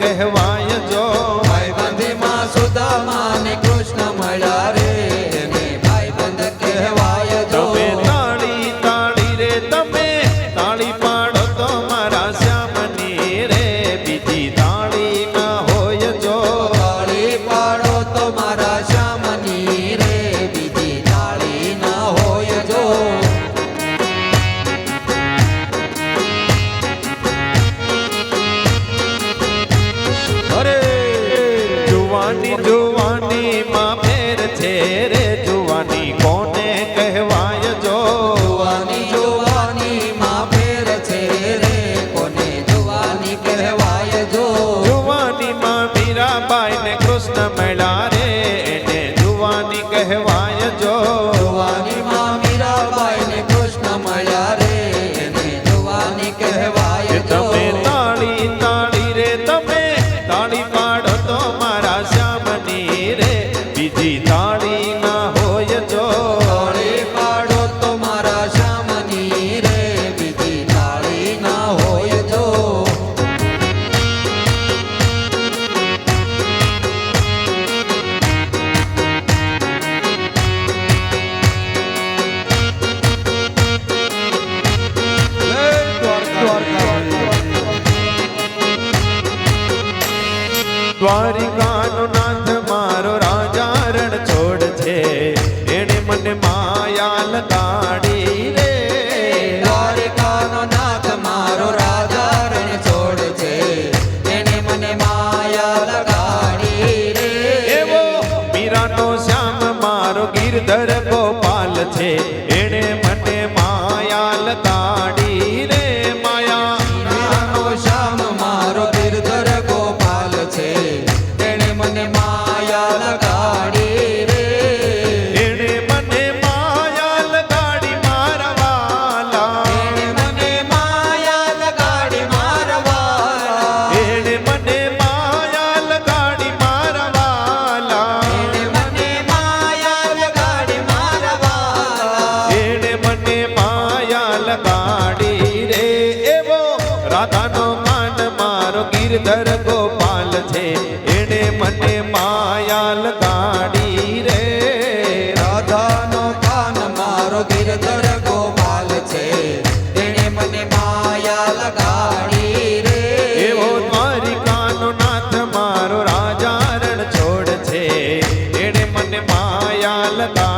કહેવાય જો ભાઈબંધીમાં સુદામા ને કૃષ્ણ મળ્યા રે એને ભાઈબંધ કહેવાય જો તમે તાળી તાળી રે તમે તાળી પાડો તો મારા શ્યામની રે બીજી તાળી ના હોય જો તાળી પાડો તો મારા શ્યામની રે બીજી તાળી ના હોય જો અરે જુવાની જુવાની માં ફેર છે રે જુવાની કોને કહેવાય જો જુવાની જુવાની માં ફેર છે રે કોને જુવાની કહેવાય જો જુવાની માં મીરાબાઈ ને કૃષ્ણ મળ્યા રે એને જુવાની કહેવાય જો જુવાની માં મીરાબાઈ ને કૃષ્ણ મળ્યા રે એને જુવાની કહેવાય જો તમે તાળી તાળી રે તમે તાળી પાડો તો મારા શ્યામની રે બીજી તાળી ના હોય જો તાળી પાડો તો મારા શ્યામની રે બીજી તાળી ના હોય જો દ્વારિકાનો નાથ મારો રાજા રણ છોડ છે એને મને માયા લગાડી રે દ્વારિકાનો નાથ મારો રાજા રણ છોડ છે એને મને માયા લગાડી રે એવો મીરાનો શ્યામ મારો ગિરધર ગોપાલ છે એને મને માયા લગાડી રે માયા મીરાનો શ્યામ મારો ગિરધર ગોપાલ છે તેણે મને માયા લગાડી રે એને મને માયા લગાડી મારા વાલા તેણે મને માયા લગાડી મારા વાલા એને મને માયા લગાડી મારા વાલા તેણે મને માયા લગાડી મારા વાલા એને મને માયા લગાડી રે એવો રાધાનો કાન મારો ગિરધર ગોપાલ છે એને મને માયા લગાડી રે રાધાનો કાન મારો ગિરધર ગોપાલ છે તેણે મને માયા લગાડી રે એવો દ્વારિકાનો નાથ મારો રાજા રણ છોડ છે એને મને માયા લગાડી